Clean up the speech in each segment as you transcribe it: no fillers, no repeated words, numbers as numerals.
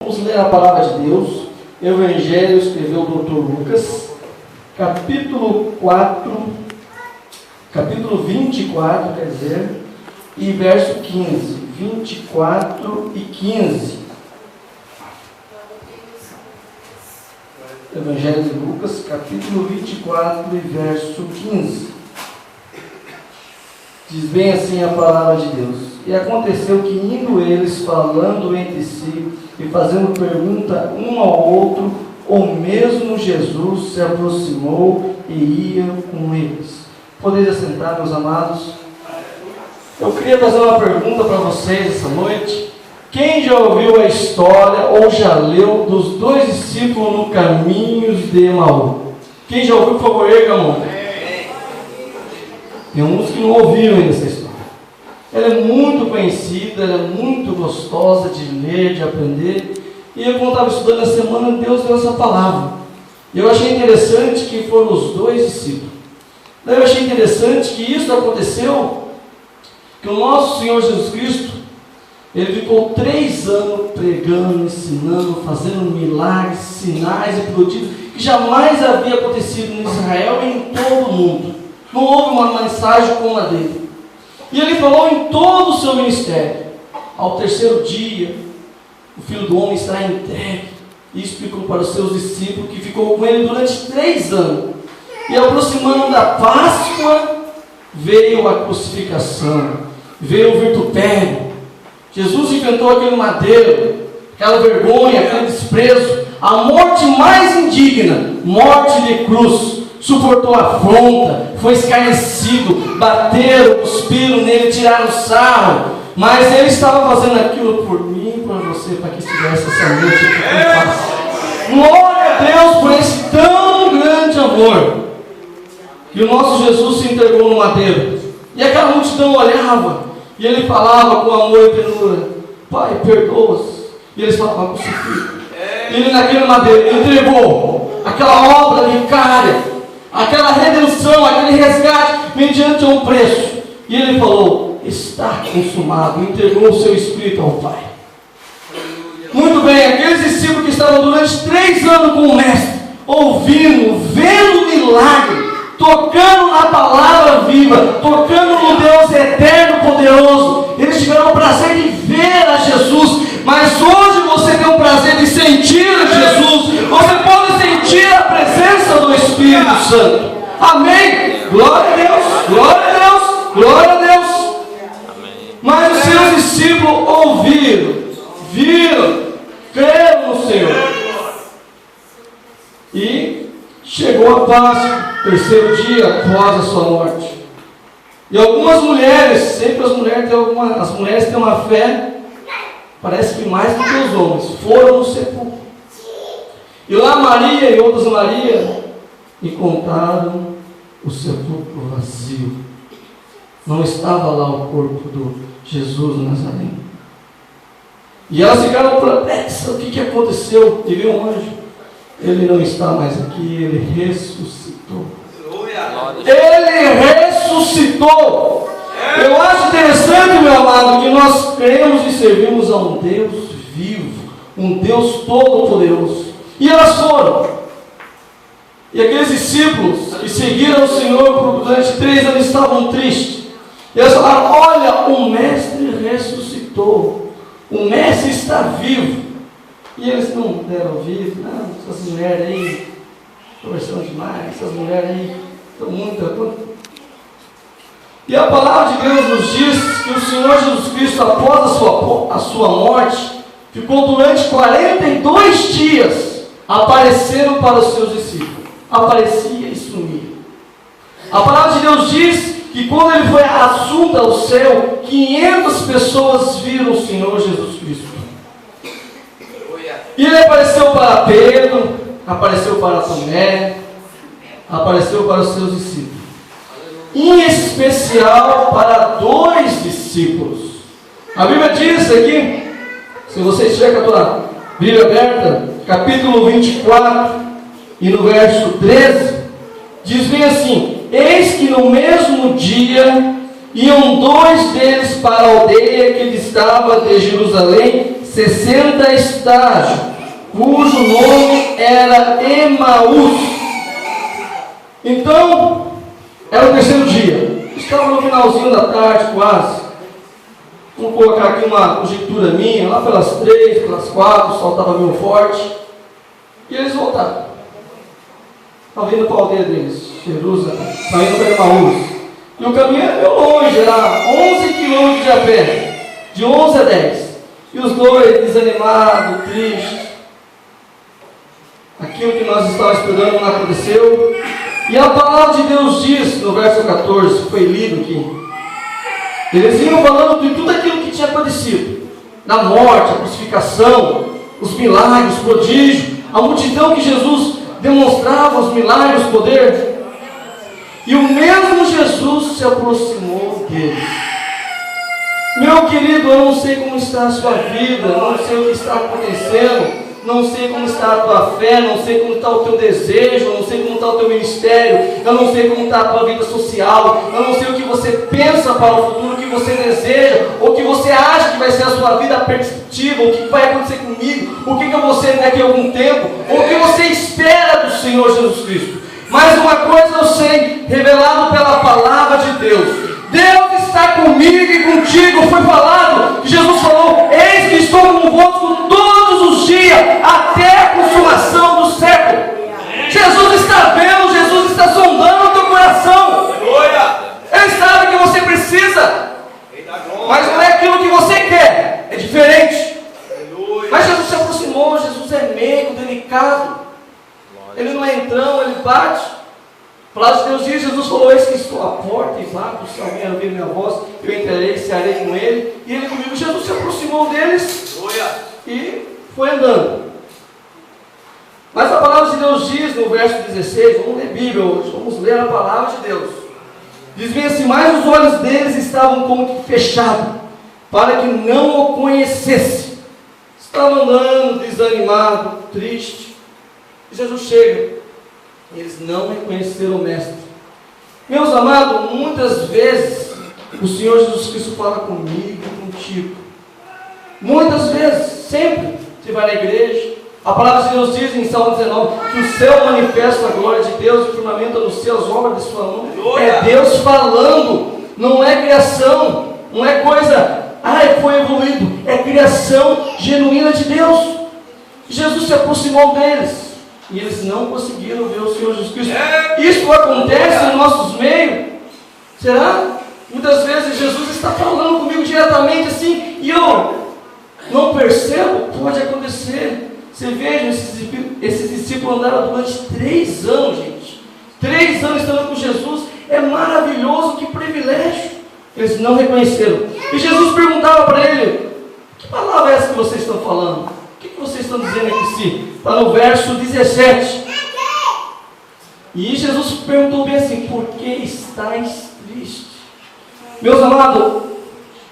Vamos ler a palavra de Deus. Evangelho escreveu o Dr. Lucas, capítulo 24, quer dizer, e verso 15. 24 e 15. Evangelho de Lucas, capítulo 24 e verso 15. Diz bem assim a palavra de Deus: E aconteceu que, indo eles falando entre si e fazendo pergunta um ao outro, o mesmo Jesus se aproximou e ia com eles. Podeis assentar, meus amados? Eu queria fazer uma pergunta para vocês essa noite. Quem já ouviu a história ou já leu dos dois discípulos no caminho de Emaú? Quem já ouviu, por favor, erga a mão. Tem uns que não ouviram ainda essa história. Ela é muito conhecida, ela é muito gostosa de ler, de aprender. E eu, quando estava estudando na semana, Deus deu essa palavra. E eu achei interessante que foram os dois discípulos. Daí eu achei interessante que isso aconteceu, que o nosso Senhor Jesus Cristo, Ele ficou 3 anos pregando, ensinando, fazendo milagres, sinais e prodígios, que jamais havia acontecido em Israel e em todo o mundo. Não houve uma mensagem como a dele. E ele falou em todo o seu ministério. Ao 3º dia, o Filho do Homem será entregue. E explicou para os seus discípulos, que ficou com ele durante 3 anos. E aproximando da Páscoa, veio a crucificação, veio o vitupério. Jesus enfrentou aquele madeiro, aquela vergonha, aquele desprezo, a morte mais indigna, morte de cruz. Suportou a afronta, foi escarnecido, bateram, cuspiram nele, tiraram sarro, mas ele estava fazendo aquilo por mim e por você, para que estivesse essa noite aqui com paz. Glória a Deus por esse tão grande amor. E o nosso Jesus se entregou no madeiro, e aquela multidão olhava, e ele falava com amor e ternura: Pai, perdoa-os. E eles falavam: crucifica. E ele naquele madeiro entregou aquela obra vicária, aquela redenção, aquele resgate mediante um preço. E ele falou: está consumado. Entregou o seu espírito ao Pai. Muito bem, aqueles discípulos que estavam durante 3 anos com o Mestre, ouvindo, vendo o milagre, tocando na palavra viva, tocando no Deus eterno, poderoso, eles tiveram o prazer de ver a Jesus. Mas hoje você tem o prazer de sentir a Jesus. Você pode sentir a presença do Espírito Santo. Amém? Glória a Deus, glória a Deus, glória a Deus. Mas os seus discípulos ouviram, viram, creram no Senhor. E chegou a Páscoa, 3º dia após a sua morte. E algumas mulheres, sempre as mulheres têm uma fé, parece que mais do que os homens, foram no sepulcro. E lá Maria e outras Maria encontraram o sepulcro vazio. Não estava lá o corpo do Jesus no Nazaré. E elas ficaram perplexas: o que aconteceu? E veio um anjo: ele não está mais aqui, ele ressuscitou. Ele ressuscitou. Eu acho interessante, meu amado, que nós cremos e servimos a um Deus vivo, um Deus todo-poderoso. E elas foram. E aqueles discípulos que seguiram o Senhor durante 3 anos estavam tristes. E eles falaram: olha, o Mestre ressuscitou, o Mestre está vivo. E eles não deram ouvido. Não, essas mulheres aí conversam demais, essas mulheres aí estão muito. E a palavra de Deus nos diz que o Senhor Jesus Cristo, após a sua morte, ficou durante 42 dias aparecendo para os seus discípulos. Aparecia e sumia. A palavra de Deus diz que quando ele foi assunto ao céu, 500 pessoas viram o Senhor Jesus Cristo. E ele apareceu para Pedro, apareceu para Tomé, apareceu para os seus discípulos. Em especial para 2 discípulos. A Bíblia diz aqui, se você estiver com a tua Bíblia aberta, capítulo 24, e no verso 13, diz bem assim: eis que no mesmo dia iam 2 deles para a aldeia que distava de Jerusalém 60 estágios, cujo nome era Emaús. Então, era o terceiro dia. Estava no finalzinho da tarde, quase. Vamos colocar aqui uma conjectura minha, lá pelas 3, pelas 4, o sol estava meio forte. E eles voltaram. Estavam vindo para a aldeia deles, Jerusalém, estavam indo para Emaús. E o caminho era meio longe, era 11 quilômetros a pé, de 11 a 10. E os dois, desanimados, tristes. Aquilo que nós estávamos esperando não aconteceu. E a palavra de Deus diz, no verso 14, foi lido aqui. Eles iam falando de tudo aquilo que tinha acontecido. Da morte, a crucificação, os milagres, os prodígios, a multidão que Jesus demonstrava, os milagres, o poder. E o mesmo Jesus se aproximou deles. Meu querido, eu não sei como está a sua vida, não sei o que está acontecendo, não sei como está a tua fé, não sei como está o teu desejo, não sei como está o teu ministério, eu não sei como está a tua vida social, eu não sei o que você pensa para o futuro, o que você deseja, ou o que você acha que vai ser a sua vida perspectiva, o que vai acontecer comigo, o que eu vou ser daqui a algum tempo, ou o que você espera do Senhor Jesus Cristo. Mas uma coisa eu sei, revelado pela palavra de Deus: Deus está comigo e contigo. Foi falado, Jesus falou: eis que estou convosco todos os dias, até a consumação do século. Jesus está vendo, Jesus está sondando o teu coração. Ele sabe que você precisa, mas não é aquilo que você quer, é diferente. Mas Jesus se aproximou, Jesus é meigo, delicado. Ele não é entrão, ele bate. A palavra de Deus diz, Jesus falou: eis que estou à porta e bato, se alguém ouvir minha voz, eu entrarei, cearei com ele, e ele comigo. Jesus se aproximou deles e foi andando. Mas a palavra de Deus diz no verso 16, vamos ler Bíblia hoje, vamos ler a palavra de Deus. Diz bem assim: mas os olhos deles estavam como que fechados, para que não o conhecesse. Estavam andando, desanimado, triste. E Jesus chega. Eles não reconheceram o Mestre. Meus amados, muitas vezes o Senhor Jesus Cristo fala comigo e contigo. Muitas vezes, sempre. Você vai na igreja, a palavra de Deus diz em Salmo 19 que o céu manifesta a glória de Deus, o firmamento anuncia as obras de sua mão. É Deus falando, não é criação, não é coisa, foi evoluído, é criação genuína de Deus. Jesus se aproximou deles e eles não conseguiram ver o Senhor Jesus Cristo. Isso acontece em nossos meios? Será? Muitas vezes Jesus está falando comigo diretamente assim e eu não percebo. Pode acontecer. Você veja, esses discípulos andaram durante 3 anos, gente. 3 anos estando com Jesus. É maravilhoso, que privilégio. Eles não reconheceram. E Jesus perguntava para ele: que palavra é essa que vocês estão falando? O que vocês estão dizendo aqui? Si? Está no verso 17. E Jesus perguntou bem assim: por que estáis tristes? Meus amados,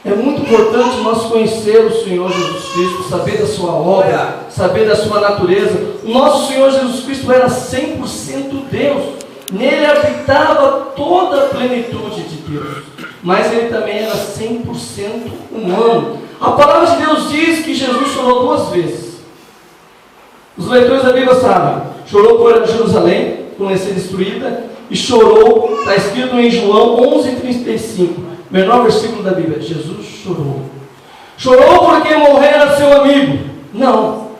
é muito importante nós conhecer o Senhor Jesus Cristo, saber da sua obra, saber da sua natureza. O nosso Senhor Jesus Cristo era 100% Deus. Nele habitava toda a plenitude de Deus. Mas ele também era 100% humano. A palavra de Deus diz que Jesus chorou 2 vezes. Os leitores da Bíblia sabem. Chorou por Jerusalém, por ser destruída, e chorou, está escrito em João 11:35, menor versículo da Bíblia. Jesus chorou. Chorou porque morrera seu amigo? Não,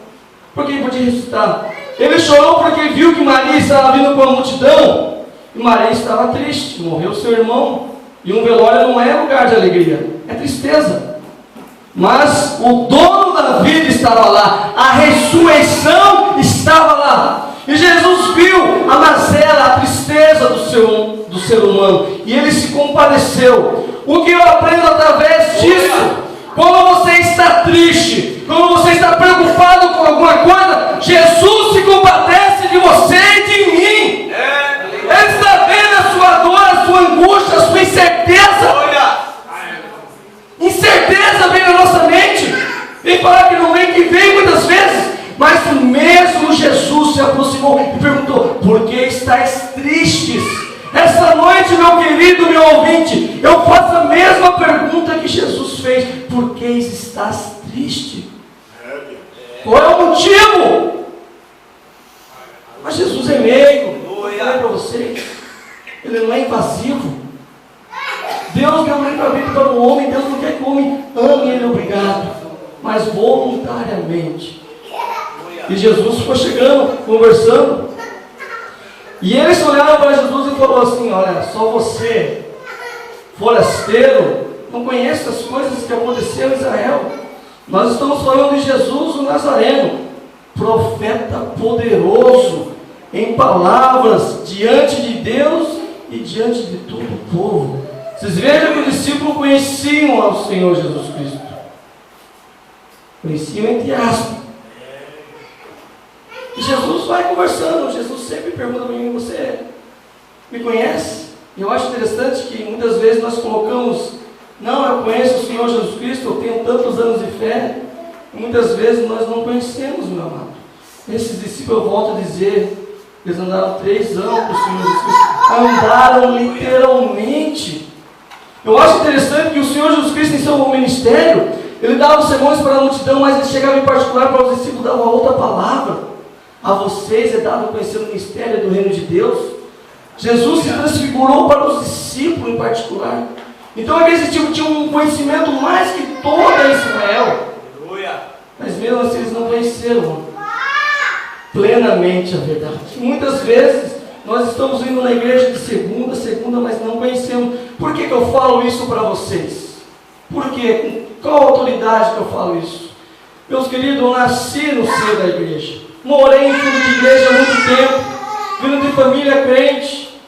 porque ele podia ressuscitar. Ele chorou porque viu que Maria estava vindo com a multidão, e Maria estava triste, morreu seu irmão, e um velório não é lugar de alegria, é tristeza. Mas o dono da vida estava lá, a ressurreição estava lá. E Jesus viu a mazela, a tristeza do ser humano, e ele se compadeceu. O que eu aprendo através disso? Quando você está triste, quando você está preocupado com alguma coisa, Jesus se compadece de você e de mim. Ele está vendo a sua dor, a sua angústia, a sua incerteza. Incerteza vem na nossa mente. Vem falar que não vem, que vem muitas vezes. Mas o mesmo Jesus se aproximou e perguntou: por que estáis tristes? Essa noite, meu querido, meu ouvinte, eu faço a mesma pergunta que Jesus fez: por que estás triste? invasivo. Mas Jesus é meigo. Eu falei para vocês, Ele não é invasivo. Deus deu livre-arbítrio para o homem. Deus não quer que o homem ame Ele obrigado, mas voluntariamente. E Jesus ficou chegando, conversando, e eles olharam para Jesus e falou assim: olha, só você, forasteiro, não conhece as coisas que aconteceram em Israel. Nós estamos falando de Jesus o Nazareno, profeta poderoso em palavras diante de Deus e diante de todo o povo. Vocês vejam que os discípulos conheciam ao Senhor Jesus Cristo. Conheciam entre aspas. E Jesus vai conversando. Jesus sempre pergunta para mim: você me conhece? E eu acho interessante que muitas vezes nós colocamos: não, eu conheço o Senhor Jesus Cristo, eu tenho tantos anos de fé. E muitas vezes nós não conhecemos, meu amado. Esses discípulos, eu volto a dizer, eles andaram 3 anos com o Senhor Jesus Cristo. Andaram literalmente. Eu acho interessante que o Senhor Jesus Cristo, em seu ministério, Ele dava os sermões para a multidão, mas Ele chegava em particular para os discípulos, dava outra palavra. A vocês é dado conhecer o mistério do reino de Deus. Jesus se transfigurou para os discípulos em particular. Então aqueles discípulos tinham um conhecimento mais que toda Israel. Mas mesmo assim eles não conheceram plenamente a verdade. Muitas vezes nós estamos indo na igreja de segunda, mas não conhecemos. Por que eu falo isso para vocês? Por quê? Com qual autoridade que eu falo isso? Meus queridos, eu nasci no seio da igreja. Morei em filho de igreja há muito tempo, filho de família crente,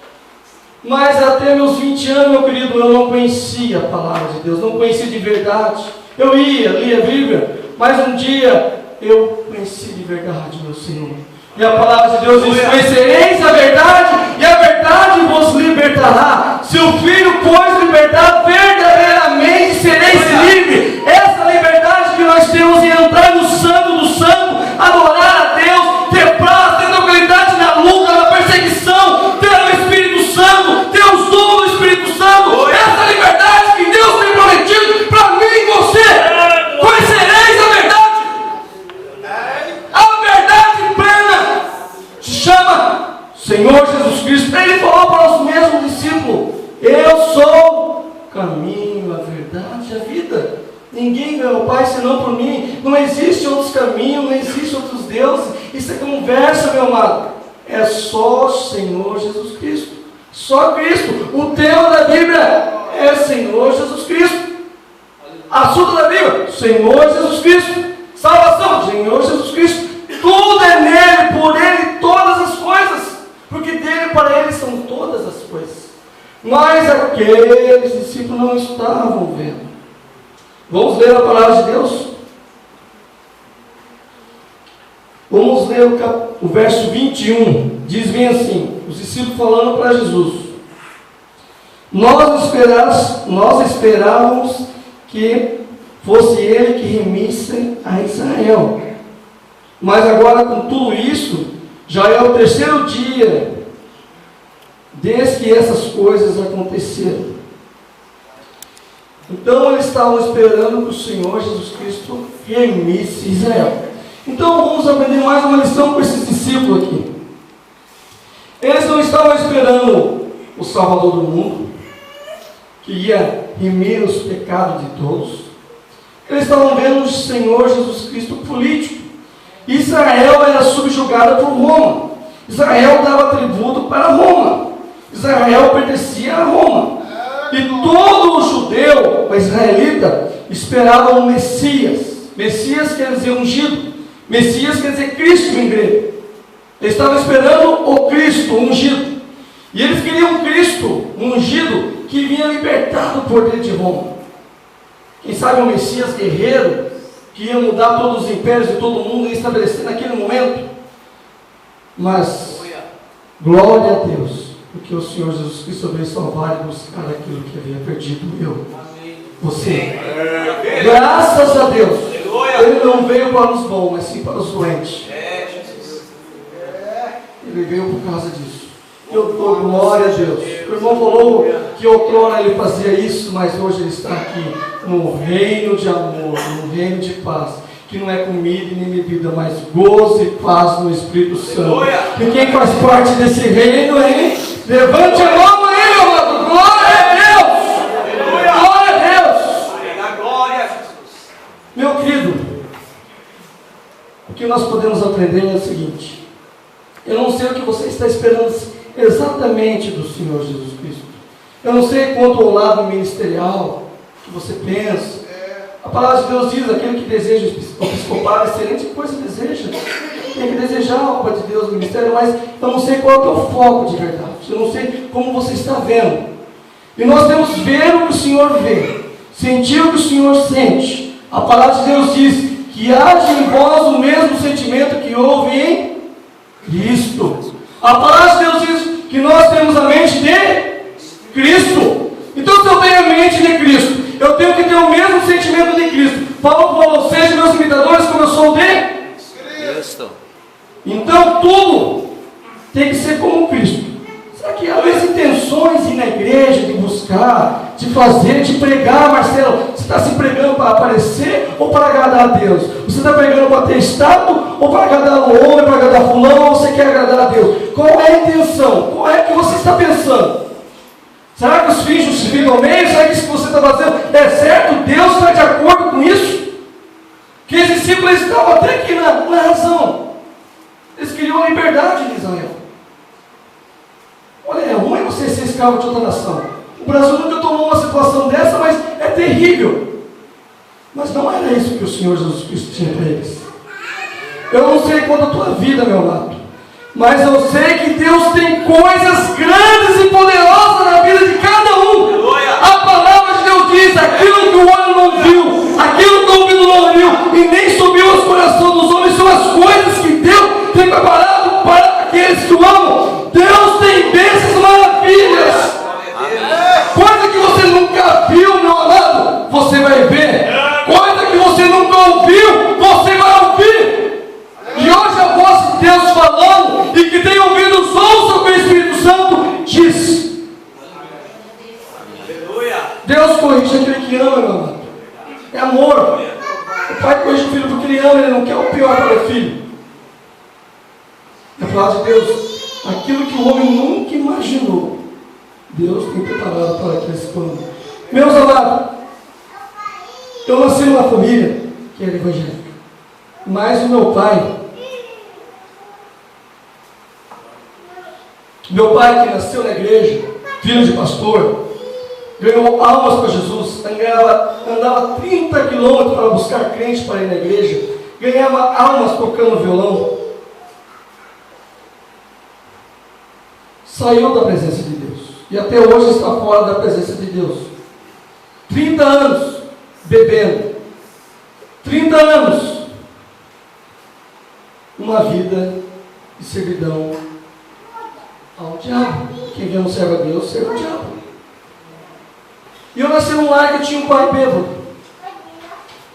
mas até meus 20 anos, meu querido, eu não conhecia a palavra de Deus, não conhecia de verdade. Eu lia a Bíblia, mas um dia eu conheci de verdade, meu Senhor. E a palavra de Deus diz: conhecereis a verdade, e a verdade vos libertará. Se o Filho, pois, libertar, verdadeiramente sereis livres. Essa liberdade que nós temos em entrar no Santo do Santo, adorar a Deus, ter paz, ter tranquilidade na luta, na perseguição, ter o Espírito Santo, ter os dons do Espírito Santo. Essa liberdade que Deus tem prometido para mim e você. Conhecereis a verdade. A verdade plena se chama Senhor Jesus Cristo. Ele falou para os mesmos discípulos: eu sou o caminho, a verdade e a vida. Ninguém vê o Pai senão por mim. Não existe outros caminhos, não existe outros deuses. Isso é conversa, meu amado. É só Senhor Jesus Cristo. Só Cristo. O tema da Bíblia é Senhor Jesus Cristo. Assunto da Bíblia: Senhor Jesus Cristo. Salvação: Senhor Jesus Cristo. Tudo é nele, por ele, todas as coisas. Porque dele, para ele, são todas as coisas. Mas aqueles discípulos não estavam vendo. Vamos ler a palavra de Deus? Vamos ler o verso 21. Diz bem assim, os discípulos falando para Jesus: nós esperávamos que fosse ele que remisse a Israel. Mas agora, com tudo isso, já é o 3º dia desde que essas coisas aconteceram. Então eles estavam esperando que o Senhor Jesus Cristo remisse Israel. Então vamos aprender mais uma lição com esses discípulos aqui. Eles não estavam esperando o Salvador do mundo, que ia remir os pecados de todos. Eles estavam vendo o Senhor Jesus Cristo político. Israel era subjugada por Roma. Israel dava tributo para Roma. Israel pertencia a Roma. E todo o judeu, o israelita, esperava um Messias. Messias quer dizer ungido. Messias quer dizer Cristo em grego. Eles estavam esperando o Cristo ungido. E eles queriam um Cristo ungido que vinha libertar do poder de Roma. Quem sabe um Messias guerreiro que ia mudar todos os impérios de todo mundo e estabelecer naquele momento. Mas, glória a Deus, porque o Senhor Jesus Cristo veio salvar e buscar aquilo que havia perdido. Eu, você. Graças a Deus. Ele não veio para os bons, mas sim para os doentes. Ele veio por causa disso. Eu dou glória a Deus. O irmão falou que outrora ele fazia isso, mas hoje ele está aqui no reino de amor, no reino de paz. que não é comida e nem bebida, mas gozo e paz no Espírito Santo. E quem faz parte desse reino, hein? Levante a mão aí, meu amado. Glória a Deus! Glória a Deus! Glória a Jesus! Meu querido, o que nós podemos aprender é o seguinte: eu não sei o que você está esperando exatamente do Senhor Jesus Cristo. Eu não sei quanto ao lado ministerial que você pensa. A palavra de Deus diz: aquele que deseja o episcopado, excelente coisa deseja. Tem que desejar a obra de Deus no ministério, mas eu não sei qual é o teu foco de verdade. Eu não sei como você está vendo. E nós temos que ver o que o Senhor vê, sentir o que o Senhor sente. A palavra de Deus diz que haja em vós o mesmo sentimento que houve em Cristo. A palavra de Deus diz que nós temos a mente de Cristo. Então, se eu tenho a mente de Cristo, eu tenho que ter o mesmo sentimento de Cristo. Paulo falou: sejam meus imitadores como eu sou de Cristo. Então tudo tem que ser como Cristo. Será que há as intenções de ir na igreja, de buscar, de fazer, de pregar, Marcelo? Você está se pregando para aparecer ou para agradar a Deus? Você está pregando para ter estado ou para agradar o homem, para agradar fulano, ou você quer agradar a Deus? Qual é a intenção? Qual é que você está pensando? Será que os fins justificam ao meio? Será que isso que você está fazendo é certo? Deus está de acordo com isso? Que os discípulos estavam até aqui na razão. Eles queriam a liberdade de Israel. Olha, é ruim você ser escravo de outra nação. O Brasil nunca tomou uma situação dessa, mas é terrível. Mas não era isso que o Senhor Jesus Cristo tinha para eles. Eu não sei quanto a tua vida, meu amado, mas eu sei que Deus tem coisas grandes e poderosas na vida de cada um. A palavra de Deus diz: aquilo que o olho não viu, aquilo que o ouvido não ouviu, e nem subiu aos corações dos homens, são as coisas que Deus tem preparado para aqueles que o amam. Deus tem bênçãos maravilhas. Coisa que você nunca viu, meu amado, você vai ver. Coisa que você nunca ouviu, você vai ouvir. E hoje a voz de Deus falando, e que tem ouvido os ouça o que o Espírito Santo diz. Deus corrige aquele que ama, meu amado. É amor. O pai corrige o filho porque ele ama, ele não quer o pior para o filho. Na palavra de Deus, aquilo que o homem nunca imaginou, Deus tem preparado para aqueles que amam. Meus amados, eu nasci numa família que era evangélica, mas o meu pai que nasceu na igreja, filho de pastor, ganhou almas para Jesus, andava 30 quilômetros para buscar crentes para ir na igreja, ganhava almas tocando violão, saiu da presença de Deus, e até hoje está fora da presença de Deus. 30 anos bebendo, 30 anos, uma vida de servidão ao diabo. Quem não serve a Deus, serve o diabo. E eu nasci num lar que tinha um pai bêbado.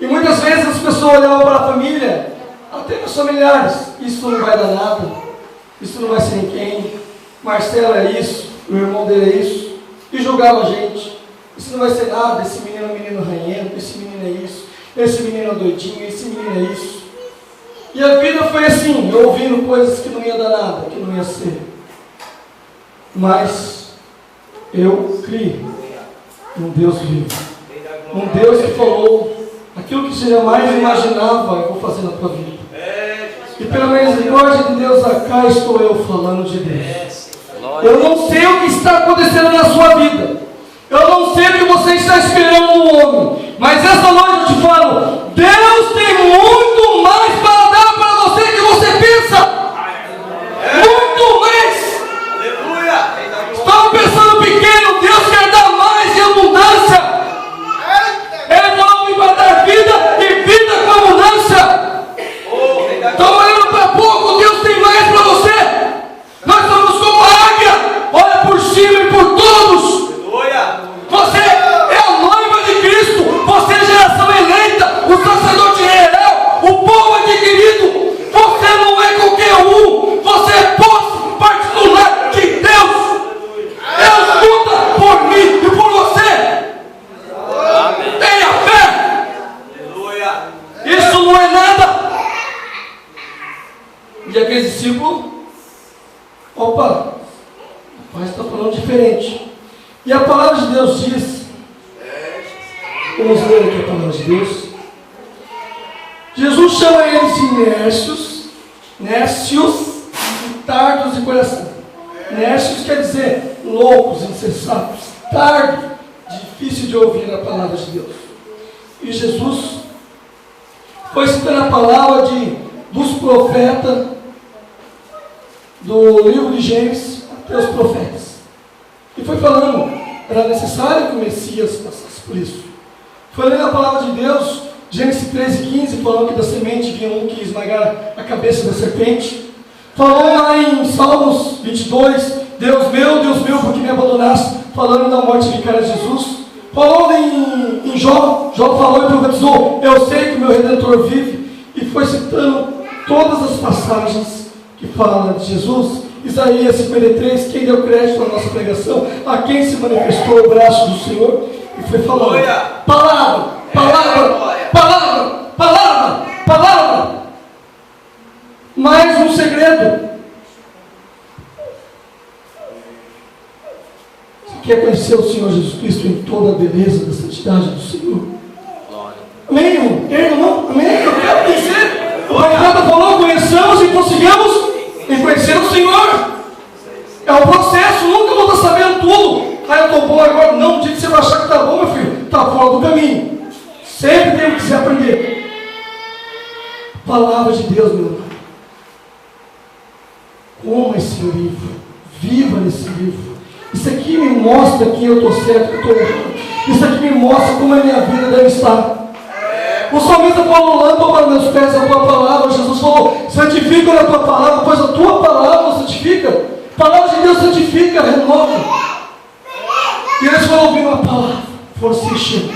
E muitas vezes as pessoas olhavam para a família, até meus familiares: isso não vai dar nada, isso não vai ser ninguém, Marcelo é isso, o irmão dele é isso, e julgava a gente: isso não vai ser nada, esse menino é um menino ranhento, esse menino é isso, esse menino é doidinho, esse menino é isso. E a vida foi assim, eu ouvindo coisas que não ia dar nada, que não ia ser. Mas eu criei um Deus vivo, um Deus que falou: aquilo que você jamais imaginava, eu vou fazer na tua vida. E pela misericórdia de Deus, cá estou eu falando de Deus. Eu não sei o que está acontecendo na sua vida, eu não sei o que você está esperando no homem, mas essa noite eu te falo: Deus tem muito mais para dar para você que você pensa. Muito mais. Estava pensando pequeno, Deus quer dar mais em abundância. Ele falou que vai dar vida e vida com abundância. Estão olhando para pouco, Deus tem mais para você. Nós somos como a águia, olha por cima e por todos. Você é a noiva de Cristo, você é a geração eleita, o sacerdote real, o E aquele discípulo, opa, o pai está falando diferente. E a palavra de Deus diz, vamos ler aqui a palavra de Deus. Jesus chama eles de nércios e tardos de coração. Nércios quer dizer loucos, insensatos. Tardo, difícil de ouvir a palavra de Deus. E Jesus foi citando a palavra dos profetas, do livro de Gênesis até os profetas. E foi falando, era necessário que o Messias passasse por isso. Foi lendo a palavra de Deus, Gênesis 13:15, falando que da semente vinha um que ia esmagar a cabeça da serpente. Falou lá em Salmos 22, Deus meu, por que me abandonaste? Falando da morte vicária de Jesus. Falou em Jó falou e profetizou, eu sei que o meu Redentor vive. E foi citando todas as passagens que falam de Jesus. Isaías 53, quem deu crédito à nossa pregação, a quem se manifestou o braço do Senhor. E foi falando, palavra. Mais um segredo. Você quer conhecer o Senhor Jesus Cristo em toda a beleza da santidade do Senhor? Amém, irmão? Amém? Eu quero conhecer. O Reinaldo falou, conheçamos e consigamos em conhecer o Senhor. É um processo, nunca vou estar sabendo tudo. Eu estou bom agora. Não, o dia que você vai achar que está bom, meu filho, está fora do caminho. Sempre temos que se aprender. Palavra de Deus, meu irmão. Coma esse livro. Viva nesse livro. Isso aqui me mostra que eu estou certo, que eu estou errado. Isso aqui me mostra como a minha vida deve estar. O salmista falou, lâmpada para meus pés a tua palavra. Jesus falou, santifica a tua palavra, pois a tua palavra santifica. A palavra de Deus santifica, renova. E eles foram ouvindo a palavra, foram se enchendo.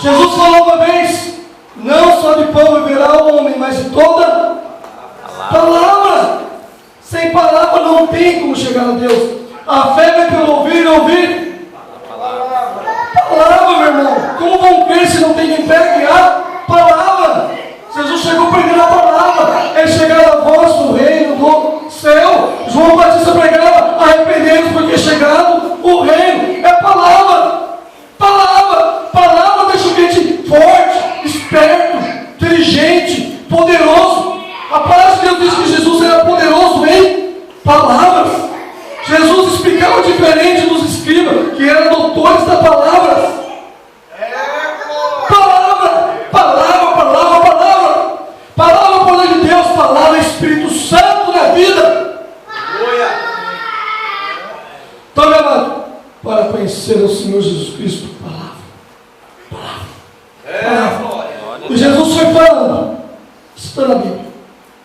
Jesus falou uma vez, não só de pão viverá o homem, mas de toda palavra. Sem palavra não tem como chegar a Deus. A fé vem pelo ouvir e ouvir palavra, meu irmão. Como vão crer se não tem quem pegue a palavra? Jesus chegou pregando a palavra. Ele chegava a voz do reino do céu. João Batista pregava, arrependendo porque chegado o reino. É palavra. Palavra deixa o gente forte, esperto, inteligente, poderoso. A palavra de Deus diz que Jesus era poderoso em palavras. Jesus explicava diferente dos escribas, que eram doutores da palavra. Palavra, poder de Deus, palavra Espírito Santo na vida. Então, meu amado, para conhecer o Senhor Jesus Cristo, palavra. E Jesus foi falando, citando a Bíblia.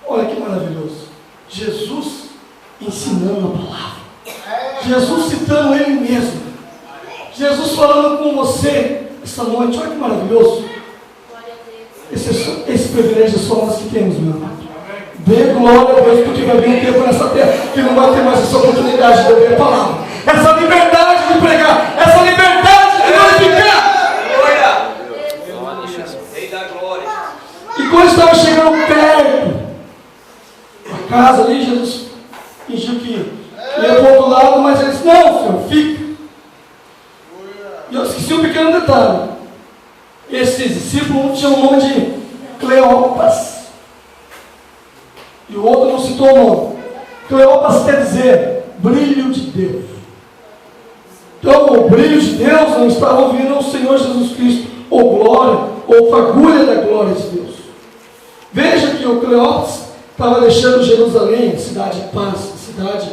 Olha que maravilhoso. Jesus ensinando a palavra. Jesus citando Ele mesmo. Jesus falando com você essa noite. Olha que maravilhoso. Esse privilégio é só nós que temos, meu amado. Dê glória a Deus, porque vai vir um tempo nessa terra que não vai ter mais essa oportunidade de ouvir a palavra. Essa liberdade de pregar. Essa liberdade de glorificar. E quando estava chegando perto da casa ali, Jesus fingiu que ia para o outro lado, mas ele disse, não, Senhor, fica. E eu esqueci um pequeno detalhe. Esse discípulo tinha o nome de Cleopas. E o outro não citou o nome. Cleopas quer dizer brilho de Deus. Então o brilho de Deus não estava ouvindo o Senhor Jesus Cristo, ou glória, ou fagulha da glória de Deus. Veja que o Cleopas estava deixando Jerusalém, a cidade de paz, a cidade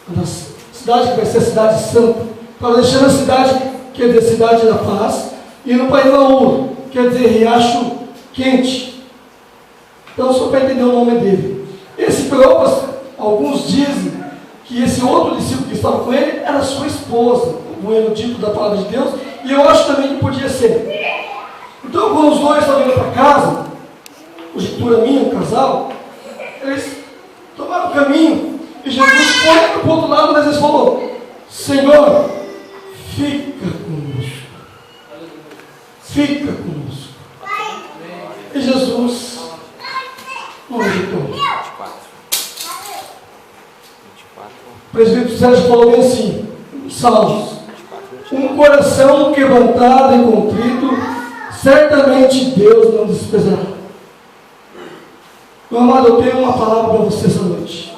que vai ser a cidade santa. Estava deixando a cidade, quer dizer, cidade da paz, e no país Laú, quer dizer, riacho quente. Então, só para entender o nome dele. Esse Cleopas, alguns dizem que esse outro discípulo que estava com ele era sua esposa, um erudito da palavra de Deus, e eu acho também que podia ser. Então, quando os dois estavam indo para casa, o Getúlio minha, um casal, eles tomaram o caminho, e Jesus foi para o outro lado, mas eles falou, Senhor, fica conosco. Fica conosco. E Jesus não rejeitou. O presbítero Sérgio falou bem assim, Salmos: um coração quebrantado e contrito, certamente Deus não desprezará. Meu amado, eu tenho uma palavra para você essa noite.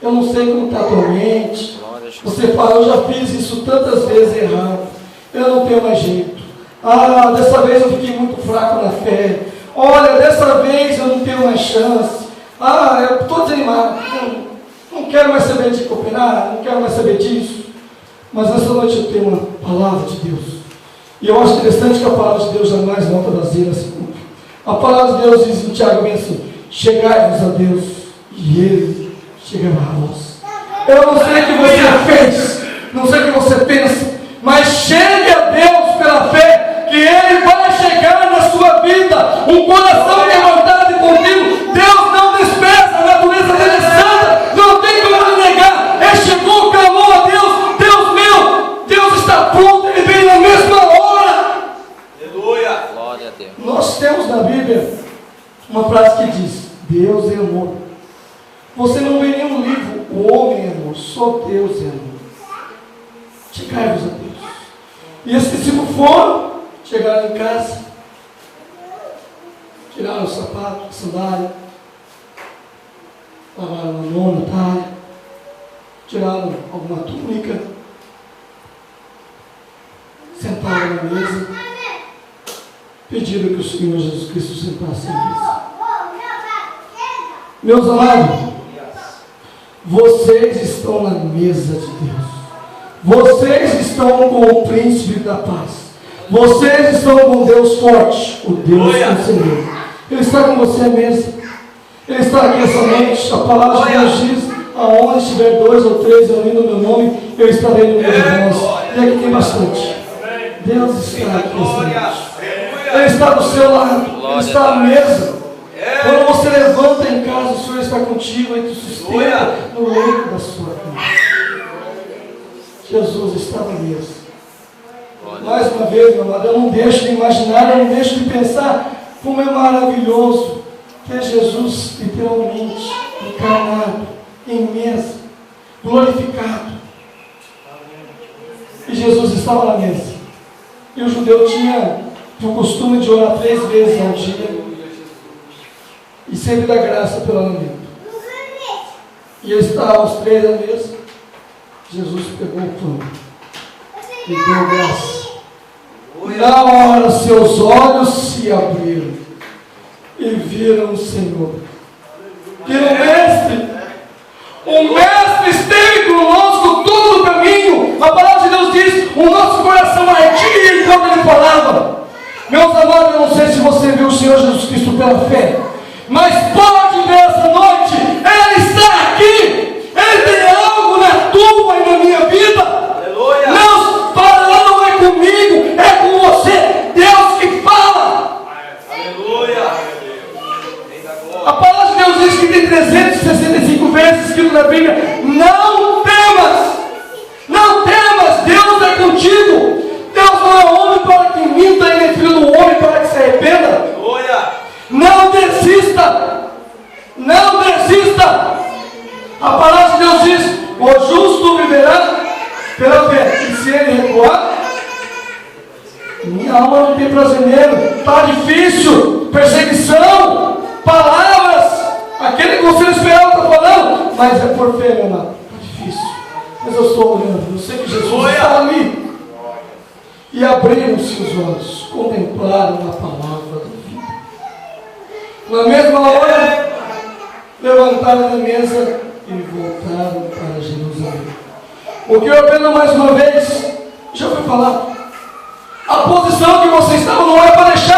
Eu não sei como está a tua mente. Você fala, eu já fiz isso tantas vezes errado. Eu não tenho mais jeito. Ah, dessa vez eu fiquei muito fraco na fé. Olha, dessa vez eu não tenho mais chance. Ah, eu estou desanimado. Não quero mais saber de cooperar, não quero mais saber disso. Mas nessa noite eu tenho uma palavra de Deus. E eu acho interessante que a palavra de Deus jamais volta vazia nesse culto. A palavra de Deus diz em Tiago bem assim: chegai-vos a Deus, e Ele chegará a vós. Eu não sei o que você fez, não sei o que você pensa, mas chegue a Deus pela fé, que Ele vai chegar na sua vida. Um coração levantado e contigo, Deus não despreza, a natureza dele é santa, não tem como ele negar. Ele chegou, clamou a Deus: Deus meu, Deus está pronto, Ele vem na mesma hora. Aleluia! Glória a Deus. Nós temos na Bíblia uma frase que diz: Deus é amor. Você não vê nenhum livro, o homem é amor, só Deus é amor. Chegai-vos a Deus. E esses discípulos foram, chegaram em casa, tiraram o sapato, a sandália, lavaram a nona talha, tiraram alguma túnica, sentaram na mesa, pediram que o Senhor Jesus Cristo sentasse na mesa. Meus amados, vocês estão na mesa de Deus. Vocês estão com o príncipe da paz. Vocês estão com Deus forte, o Deus conselheiro. Ele está com você à mesa. Ele está aqui essa noite. A palavra de Deus diz: aonde estiver 2 ou 3 reunidos no meu nome, eu estarei no meio de nós. E aqui tem bastante. Deus está aqui essa noite. Ele está do seu lado. Ele está à mesa. Quando você levanta em casa, o Senhor está contigo, Ele te sustenta no leito da sua vida. Jesus está na mesa. Mais uma vez, meu amado, eu não deixo de imaginar, eu não deixo de pensar como é maravilhoso ter Jesus literalmente encarnado, em mesa, glorificado. E Jesus estava na mesa. E o judeu tinha o costume de orar 3 vezes ao dia. E sempre dá graça pelo alimento. E eles estavam os 3 à mesa. Jesus pegou o pão e deu graça. Na hora seus olhos se abriram e viram o Senhor. E o Mestre esteve conosco todo o caminho. A palavra de Deus diz: o nosso coração ardia enquanto Ele falava. Meus amados, eu não sei se você viu o Senhor Jesus Cristo pela fé, mas pode ver essa noite, Ele está aqui. Ele tem algo na tua e na minha vida. Aleluia. Não, falando é comigo, é com você. Deus que fala. Aleluia. A palavra de Deus diz que tem 365 vezes escrito na Bíblia: não temas, não temas, Deus é contigo. Deus não é homem para que minta, Ele é filho do homem para que se arrependa. Aleluia. Não desista, não desista. A palavra de Deus diz: o justo viverá pela fé. E se ele recuar, minha alma não tem prazer nele. Está difícil, perseguição, palavras, aquele que você não esperava está falando, mas é por fé, meu amado. Está difícil, mas eu estou olhando, eu sei que Jesus está ali. E abriram-se os olhos, contemplaram a palavra da vida. Na mesma hora, levantaram da mesa e voltaram para Jerusalém. O que eu aprendo mais uma vez, já foi falado, a posição que você estava não é para deixar